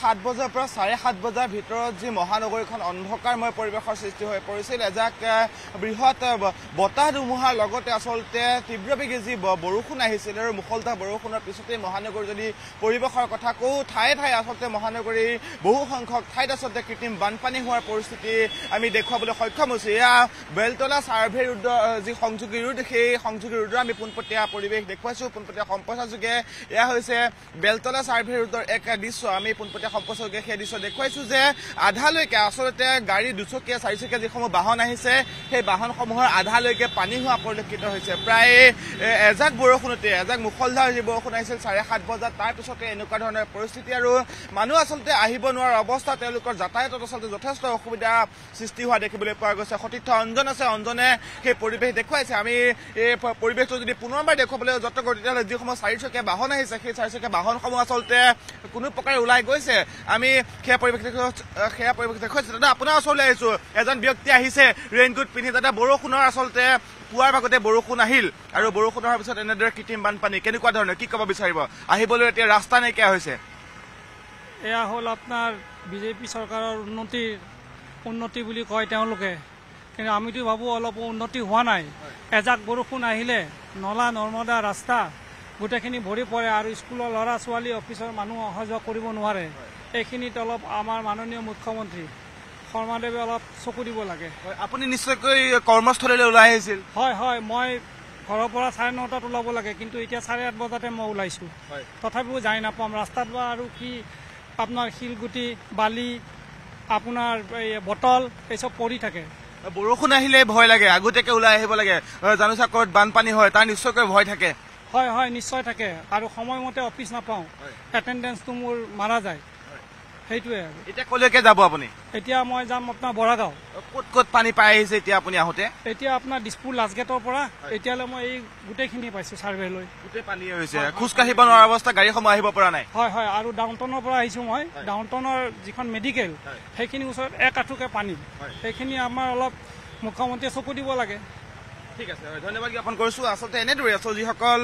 7 বজাৰ পৰা 7:30 বজাৰ ভিতৰত যি মহানগৰীখন অন্ধকাৰময় পৰিৱেশৰ সৃষ্টি হৈ পৰিছিল এজাক বৃহৎ বতাহ ধুমুহাৰ লগতে আচলতে তীব্ৰবেগী যি বৰষুণ আহিছিল আৰু মুখলধাৰ বৰষুণৰ পিছতে মহানগৰীৰ যদি পৰিৱেশৰ কথা কওঁ ঠায়ে ঠায়ে আচলতে মহানগৰীৰ বহু সংখ্যক ঠাইত আচলতে কৃত্ৰিম বানপানী হোৱাৰ পৰিস্থিতি আমি দেখুৱাবলৈ সক্ষম হৈছোঁ। এয়া বেলতলা চাৰ্ভে ৰোড যি সংযোগী ৰোড সেই সংযোগী ৰোডৰ আমি পোনপটীয়া পৰিৱেশ দেখুৱাইছোঁ। পোনপটীয়া সম্প্ৰচাৰযোগে এয়া হৈছে বেলতলা চাৰ্ভে ৰোডৰ এক দৃশ্য। আমি পোনপটীয়া সম্প্ৰচাৰযোগে সেই দৃশ্য দেখুৱাইছোঁ যে আধালৈকে আচলতে গাড়ী দুচকীয়া চাৰিচকীয়া যিসমূহ বাহন আহিছে সেই বাহনসমূহৰ আধালৈকে পানী হোৱা পৰিলক্ষিত হৈছে। প্ৰায় এজাক বৰষুণতে এজাক মুখলধাৰ যি বৰষুণ আহিছিল 7:30 বজাত তাৰ পিছতে এনেকুৱা ধৰণৰ পৰিস্থিতি আৰু মানুহ আচলতে আহিব নোৱাৰা অৱস্থা তেওঁলোকৰ যাতায়াতত আচলতে যথেষ্ট অসুবিধা সৃষ্টি হোৱা দেখিবলৈ পোৱা গৈছে। সতীৰ্থ অঞ্জন আছে, অঞ্জনে সেই পৰিৱেশ দেখুৱাইছে। আমি এই পৰিৱেশটো যদি পুনৰবাৰ দেখুৱাবলৈ যত্ন কৰোঁ তেতিয়াহ'লে যিসমূহ চাৰিচকীয়া বাহন আহিছে সেই চাৰিচকীয়া বাহনসমূহ আচলতে কোনো প্ৰকাৰে ওলাই গৈছে। আমি সেয়া পৰিৱেশ দেখুৱাইছোঁ। দাদা আপোনাৰ ওচৰলৈ আহিছোঁ, এজন ব্যক্তি আহিছে ৰেইনকোট পিন্ধি। দাদা বৰষুণৰ আচলতে পুৱাৰ ভাগতে বৰষুণ আহিল আৰু বৰষুণ হোৱাৰ পিছত এনেদৰে কৃত্ৰিম বানপানী কেনেকুৱা ধৰণৰ কি ক'ব বিচাৰিব? আহিবলৈ এতিয়া ৰাস্তা নাইকিয়া হৈছে। এয়া হ'ল আপোনাৰ বিজেপি চৰকাৰৰ উন্নতি বুলি কয় তেওঁলোকে, কিন্তু আমিতো ভাবোঁ অলপ উন্নতি হোৱা নাই। এজাক বৰষুণ আহিলে নলা নৰ্মদা ৰাস্তা গোটেইখিনি ভৰি পৰে আৰু স্কুলৰ ল'ৰা ছোৱালী অফিচৰ মানুহ অহা যোৱা কৰিব নোৱাৰে। এইখিনিত অলপ আমাৰ মাননীয় মুখ্যমন্ত্ৰী শৰ্মাদেৱে অলপ চকু দিব লাগে। আপুনি নিশ্চয়কৈ কৰ্মস্থলীলৈ ওলাই আহিছিল? হয় হয়, মই ঘৰৰ পৰা 9:30 ওলাব লাগে, কিন্তু এতিয়া 8:30 বজাতে মই ওলাইছোঁ। তথাপিও যাই নাপাম। ৰাস্তাত বা আৰু কি আপোনাৰ শিলগুটি বালি আপোনাৰ এই বটল এইচব পৰি থাকে। বৰষুণ আহিলে ভয় লাগে, আগতীয়াকৈ ওলাই আহিব লাগে। জানোচা ক'ত বানপানী হয় তাৰ নিশ্চয়কৈ ভয় থাকে। হয় হয়, নিশ্চয় থাকে আৰু সময়মতে অফিচ নাপাওঁ, এটেণ্ডেঞ্চটো মোৰ মাৰা যায়। সেইটোৱে। এতিয়া ক'লৈকে যাব আপুনি? এতিয়া মই যাম আপোনাৰ বৰাগাঁও। ক'ত ক'ত পানী পাই আহিছে এতিয়া আপুনি আহোঁতে? এতিয়া আপোনাৰ দিছপুৰ লাষ্টগেটৰ পৰা এতিয়ালৈ মই এই গোটেইখিনি পাইছোঁ চাৰ্ভেলৈ। গোটেই পানী হৈছে, খোজকাঢ়িব নোৱাৰা অৱস্থা, গাড়ীসমূহ আহিব পৰা নাই। হয় হয়, আৰু ডাউনটাউনৰ পৰা আহিছোঁ মই। ডাউনটাউনৰ যিখন মেডিকেল সেইখিনি ওচৰত এক আঁঠুকে পানী। সেইখিনি আমাৰ অলপ মুখ্যমন্ত্ৰীয়ে চকু দিব লাগে। ঠিক আছে, ধন্যবাদ জ্ঞাপন কৰিছোঁ। আচলতে এনেদৰে আচলতে যিসকল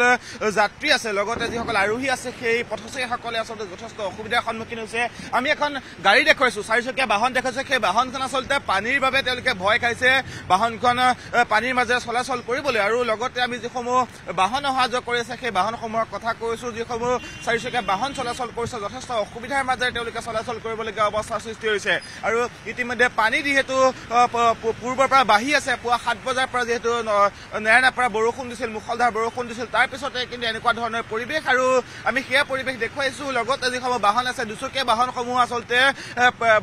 যাত্ৰী আছে লগতে যিসকল আৰোহী আছে সেই পথচাৰীসকলে আচলতে যথেষ্ট অসুবিধাৰ সন্মুখীন হৈছে। আমি এখন গাড়ী দেখুৱাইছোঁ, চাৰিচকীয়া বাহন দেখুৱাইছোঁ। সেই বাহনখন আচলতে পানীৰ বাবে তেওঁলোকে ভয় খাইছে বাহনখন পানীৰ মাজেৰে চলাচল কৰিবলৈ। আৰু লগতে আমি যিসমূহ বাহন অহা যোৱা কৰি আছে সেই বাহনসমূহৰ কথা কৈছোঁ। যিসমূহ চাৰিচকীয়া বাহন চলাচল কৰিছে যথেষ্ট অসুবিধাৰ মাজেৰে তেওঁলোকে চলাচল কৰিবলগীয়া অৱস্থাৰ সৃষ্টি হৈছে। আৰু ইতিমধ্যে পানী যিহেতু পূৰ্বৰ পৰা বাঢ়ি আছে, পুৱা 7 বজাৰ পৰা যিহেতু নেৰানেপেৰা বৰষুণ দিছিল, মুখলধাৰ বৰষুণ দিছিল, তাৰ পিছতে কিন্তু এনেকুৱা ধৰণৰ পৰিৱেশ আৰু আমি সেয়া পৰিৱেশ দেখুৱাইছোঁ। লগতে যিসমূহ বাহন আছে দুচকীয়া বাহনসমূহ আচলতে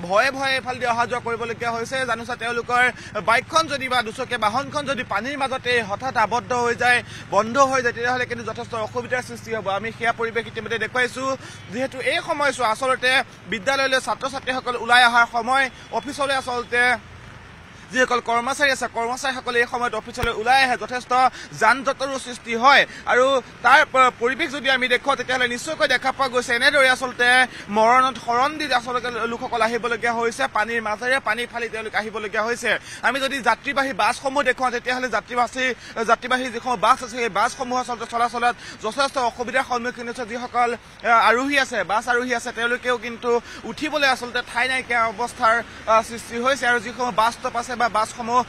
ভয়ে ভয়ে এইফালেদি অহা যোৱা কৰিবলগীয়া হৈছে। জানোচা তেওঁলোকৰ বাইকখন যদি বা দুচকীয়া বাহনখন যদি পানীৰ মাজতে হঠাৎ আবদ্ধ হৈ যায়, বন্ধ হৈ যায়, তেতিয়াহ'লে কিন্তু যথেষ্ট অসুবিধাৰ সৃষ্টি হ'ব। আমি সেয়া পৰিৱেশ ইতিমধ্যে দেখুৱাইছোঁ। যিহেতু এই সময়ছোৱা আচলতে বিদ্যালয়লৈ ছাত্ৰ ছাত্ৰীসকল ওলাই অহাৰ সময়, অফিচলৈ আচলতে যিসকল কৰ্মচাৰী আছে কৰ্মচাৰীসকলে এই সময়ত অফিচলৈ ওলাই আহে, যথেষ্ট যান জঁটৰো সৃষ্টি হয়। আৰু তাৰ পৰিৱেশ যদি আমি দেখুৱাওঁ তেতিয়াহ'লে নিশ্চয়কৈ দেখা পোৱা গৈছে এনেদৰে আচলতে মৰণত শৰণ দি আচলতে লোকসকল আহিবলগীয়া হৈছে। পানীৰ মাজেৰে পানী ফালি তেওঁলোক আহিবলগীয়া হৈছে। আমি যদি যাত্ৰীবাহী বাছসমূহ দেখুৱাওঁ তেতিয়াহ'লে যাত্ৰীবাহী যিসমূহ বাছ আছে সেই বাছসমূহ আচলতে চলাচলত যথেষ্ট অসুবিধাৰ সন্মুখীন হৈছে। যিসকল আৰোহী আছে, বাছ আৰোহী আছে, তেওঁলোকেও কিন্তু উঠিবলৈ আচলতে ঠাই নাইকিয়া অৱস্থাৰ সৃষ্টি হৈছে। আৰু যিসমূহ বাছ ষ্টপ আছে বা বাছসমূহ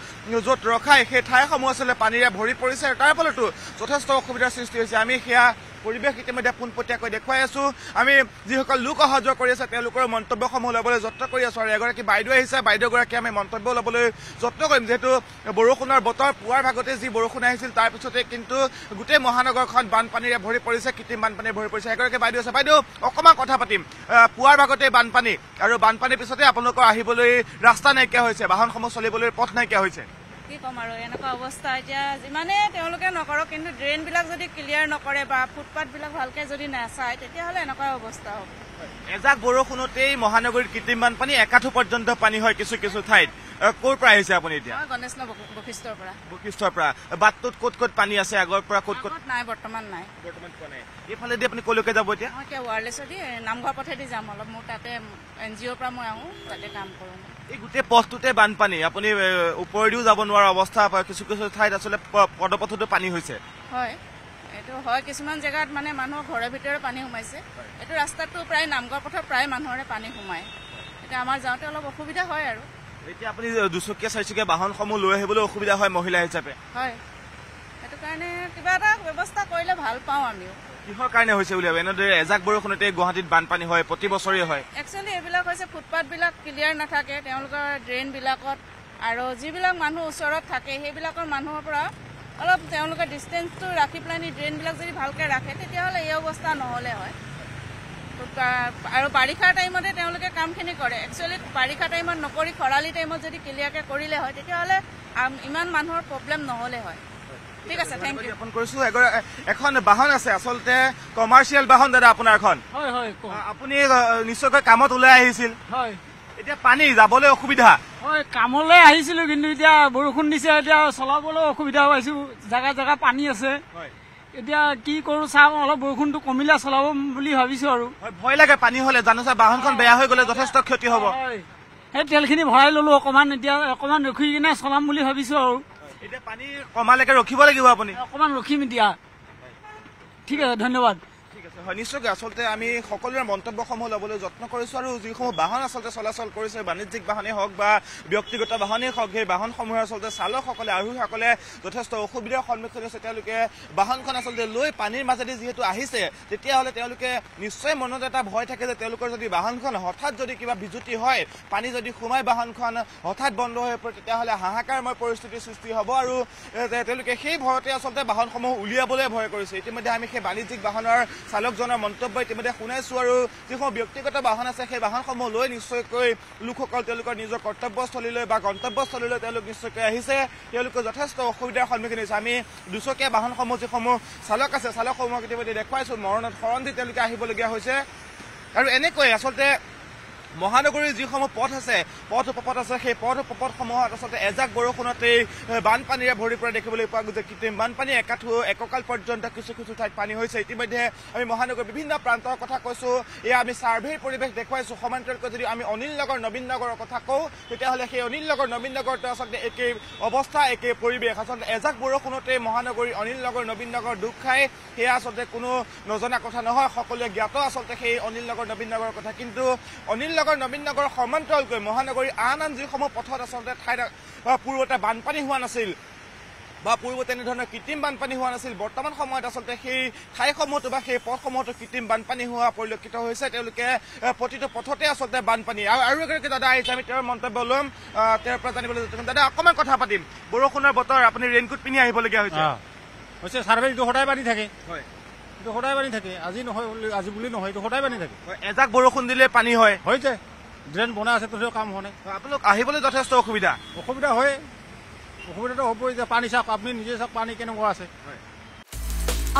য'ত ৰখায় সেই ঠাইসমূহ আচলতে পানীৰে ভৰি পৰিছে আৰু তাৰ ফলতো যথেষ্ট অসুবিধাৰ সৃষ্টি হৈছে। আমি সেয়া পৰিৱেশ ইতিমধ্যে পোনপটীয়াকৈ দেখুৱাই আছোঁ। আমি যিসকল লোক অহা যোৱা কৰি আছে তেওঁলোকৰ মন্তব্যসমূহ ল'বলৈ যত্ন কৰি আছোঁ। আৰু এগৰাকী বাইদেউ আহিছে, বাইদেউগৰাকী আমি মন্তব্য ল'বলৈ যত্ন কৰিম। যিহেতু বৰষুণৰ বতৰ, পুৱাৰ ভাগতে যি বৰষুণ আহিছিল তাৰ পিছতে কিন্তু গোটেই মহানগৰখন বানপানীৰে ভৰি পৰিছে, কৃত্ৰিম বানপানীৰে ভৰি পৰিছে। এগৰাকী বাইদেউ আছে, বাইদেউ অকণমান কথা পাতিম। পুৱাৰ ভাগতে বানপানী আৰু বানপানীৰ পিছতে আপোনালোকৰ আহিবলৈ ৰাস্তা নাইকিয়া হৈছে, বাহনসমূহ চলিবলৈ পথ নাইকিয়া হৈছে। কি ক'ম আৰু এনেকুৱা অৱস্থা। এতিয়া যিমানে তেওঁলোকে নকৰক, কিন্তু ড্ৰেইনবিলাক যদি ক্লিয়াৰ নকৰে বা ফুটপাথবিলাক ভালকৈ যদি নাচায় তেতিয়াহ'লে এনেকুৱা অৱস্থা হ'ব। এজাক বৰষুণতেই মহানগৰীত কৃত্ৰিম বানপানী, একাঠু পৰ্যন্ত পানী হয় কিছু কিছু ঠাইত। ক'ৰ পৰা আহিছে আপুনি এতিয়া? গণেশ বশিষ্ঠৰ পৰা। বশিষ্ঠৰ পৰা। বাটটোত ক'ত ক'ত পানী আছে আগৰ পৰা? ক'ত ক'ত নাই? বৰ্তমান নাই। পোৱা নাই। এইফালেদি আপুনি ক'লৈকে যাব এতিয়া? মই এতিয়া ৱাৰলেছদি নামঘৰ পথেদি যাম অলপ। মোৰ তাতে NGOৰ পৰা মই আহোঁ, তাতে কাম কৰোঁ। এই গোটেই পথটোতে বানপানী, আপুনি ওপৰেদিও যাব নোৱাৰা অৱস্থা। কিছু কিছু ঠাইত আচলতে পদপথতো পানী হৈছে। হয়, এইটো হয় কিছুমান জেগাত মানে মানুহৰ ঘৰৰ ভিতৰে পানী সোমাইছে এইটো ৰাস্তাটো প্ৰায় নামঘৰ পথত প্ৰায় মানুহৰে পানী সোমায় এতিয়া আমাৰ যাওঁতে অলপ অসুবিধা হয় আৰু এতিয়া আপুনি দুচকীয়া চাৰিচকীয়া বাহনসমূহ লৈ আহিবলৈ অসুবিধা হয় মহিলা হিচাপে হয় সেইটো কাৰণে কিবা এটা ব্যৱস্থা কৰিলে ভাল পাওঁ আমিও কিহৰ কাৰণে হৈছে বুলি ভাবে এনেদৰে এজাক বৰষুণতে গুৱাহাটীত বানপানী হয় প্ৰতি বছৰে হয় একচুৱেলি এইবিলাক হৈছে ফুটপাথবিলাক ক্লিয়াৰ নাথাকে তেওঁলোকৰ ড্ৰেইনবিলাকত আৰু যিবিলাক মানুহ ওচৰত থাকে সেইবিলাকৰ মানুহৰ পৰা অলপ তেওঁলোকে ডিষ্টেঞ্চটো ৰাখি পেলাই ড্ৰেইনবিলাক যদি ভালকৈ ৰাখে তেতিয়াহ'লে এই অৱস্থা নহ'লে হয় আৰু বাৰিষাৰ টাইমতে তেওঁলোকে কামখিনি কৰে একচুৱেলি বাৰিষা টাইমত নকৰি খৰালি টাইমত যদি ক্লিয়াৰকৈ কৰিলে হয় তেতিয়াহ'লে ইমান মানুহৰ প্ৰব্লেম নহ'লে হয় ঠিক আছে থেংক ইউ জ্ঞাপন কৰিছো এখন বাহন আছে আচলতে কমাৰ্চিয়েল বাহন দাদা আপোনাৰ এখন হয় হয় আপুনি নিশ্চয়কৈ কামত ওলাই আহিছিল হয় এতিয়া পানী যাবলৈ অসুবিধা হয় কামলৈ আহিছিলোঁ কিন্তু এতিয়া বৰষুণ দিছে এতিয়া চলাবলৈ অসুবিধা পাইছোঁ জেগা জেগা পানী আছে এতিয়া কি কৰোঁ চাওঁ অলপ বৰষুণটো কমিলে চলাব বুলি ভাবিছোঁ আৰু ভয় লাগে পানী হ'লে জানো চা বাহনখন বেয়া হৈ গ'লে যথেষ্ট ক্ষতি হ'ব সেই তেলখিনি ভৰাই ল'লোঁ অকণমান এতিয়া অকণমান ৰখি কিনে চলাম বুলি ভাবিছোঁ আৰু এতিয়া পানী কমালৈকে ৰখিব লাগিব আপুনি অকণমান ৰখিম এতিয়া ঠিক আছে ধন্যবাদ ঠিক আছে হয় নিশ্চয়কৈ আচলতে আমি সকলোৰে মন্তব্যসমূহ ল'বলৈ যত্ন কৰিছোঁ আৰু যিসমূহ বাহন আচলতে চলাচল কৰিছে বাণিজ্যিক বাহনেই হওক বা ব্যক্তিগত বাহনেই হওক সেই বাহনসমূহৰ আচলতে চালকসকলে আৰোহীসকলে যথেষ্ট অসুবিধাৰ সন্মুখীন হৈছে তেওঁলোকে বাহনখন আচলতে লৈ পানীৰ মাজেদি যিহেতু আহিছে তেতিয়াহ'লে তেওঁলোকে নিশ্চয় মনত এটা ভয় থাকে যে তেওঁলোকৰ যদি বাহনখন হঠাৎ যদি কিবা বিজুতি হয় পানী যদি সোমাই বাহনখন হঠাৎ বন্ধ হৈ পৰে তেতিয়াহ'লে হাহাকাৰময় পৰিস্থিতিৰ সৃষ্টি হ'ব আৰু তেওঁলোকে সেই ভয়তে আচলতে বাহনসমূহ উলিয়াবলৈ ভয় কৰিছে ইতিমধ্যে আমি সেই বাণিজ্যিক বাহনৰ চালকজনৰ মন্তব্য ইতিমধ্যে শুনাইছোঁ আৰু যিসমূহ ব্যক্তিগত বাহন আছে সেই বাহনসমূহ লৈ নিশ্চয়কৈ লোকসকল তেওঁলোকৰ নিজৰ কৰ্তব্যস্থলীলৈ বা গন্তব্যস্থলীলৈ তেওঁলোক নিশ্চয়কৈ আহিছে তেওঁলোকে যথেষ্ট অসুবিধাৰ সন্মুখীন হৈছে আমি দুচকীয়া বাহনসমূহ যিসমূহ চালক আছে চালকসমূহক ইতিমধ্যে দেখুৱাইছোঁ মৰণত শৰণ দি তেওঁলোকে আহিবলগীয়া হৈছে আৰু এনেকৈ আচলতে মহানগৰীৰ যিসমূহ পথ আছে পথ উপপথ আছে সেই পথ উপপথসমূহত আচলতে এজাক বৰষুণতেই বানপানীৰে ভৰি পৰা দেখিবলৈ পোৱা গৈছে কৃত্ৰিম বানপানী এককাল পৰ্যন্ত কিছু কিছু ঠাইত পানী হৈছে ইতিমধ্যে আমি মহানগৰীৰ বিভিন্ন প্ৰান্তৰ কথা কৈছোঁ এয়া আমি ছাৰ্ভেৰ পৰিৱেশ দেখুৱাইছোঁ সমান্তৰালকৈ যদি আমি অনিল নগৰ নবীন নগৰৰ কথা কওঁ তেতিয়াহ'লে সেই অনিল নগৰ নবীন নগৰটো আচলতে একেই অৱস্থা একেই পৰিৱেশ আচলতে এজাক বৰষুণতেই মহানগৰীৰ অনিল নগৰ নবীন নগৰ ডুব খায় সেয়া আচলতে কোনো নজনা কথা নহয় সকলোৱে জ্ঞাত আচলতে সেই অনিল নগৰ নবীন নগৰৰ কথা কিন্তু অনিল নবীন নগৰ সমান্তৰালকৈ মহানগৰীৰ আন যিসমূহ পথত আচলতে ঠাইত পূৰ্বতে বানপানী হোৱা নাছিল বা পূৰ্বতে এনেধৰণৰ কৃত্ৰিম বানপানী হোৱা নাছিল বৰ্তমান সময়ত আচলতে সেই ঠাইসমূহতো বা সেই পথসমূহতো কৃত্ৰিম বানপানী হোৱা পৰিলক্ষিত হৈছে তেওঁলোকে প্ৰতিটো পথতে আচলতে বানপানী আৰু এগৰাকী দাদা আহিছে আমি তেওঁৰ মন্তব্য ল'ম তেওঁৰ পৰা জানিবলৈ দাদা অকণমান কথা পাতিম বৰষুণৰ বতৰ আপুনি ৰেইনকোট পিন্ধি আহিবলগীয়া হৈছে চাৰ্ভেটো সদায় পানী থাকে হয় সদায় পানী থাকে আজি নহয় আজি বুলি নহয় এইটো সদায় পানী থাকে এজাক বৰষুণ দিলে পানী হয় হৈছে ড্ৰেইন বনাই আছে তথাপিও কাম হোৱা নাই আপোনালোক আহিবলৈ যথেষ্ট অসুবিধা হয় অসুবিধাটো হ'বই যে পানী চাওক আপুনি নিজে চাওক পানী কেনেকুৱা আছে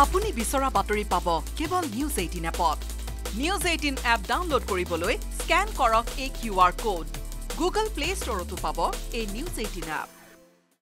আপুনি বিচৰা বাতৰি পাব কেৱল নিউজ 18 এপত নিউজ 18 এপ ডাউনলোড কৰিবলৈ স্কেন কৰক এই QR কোড গুগল প্লে ষ্টৰতো পাব এই নিউজ 18 এপ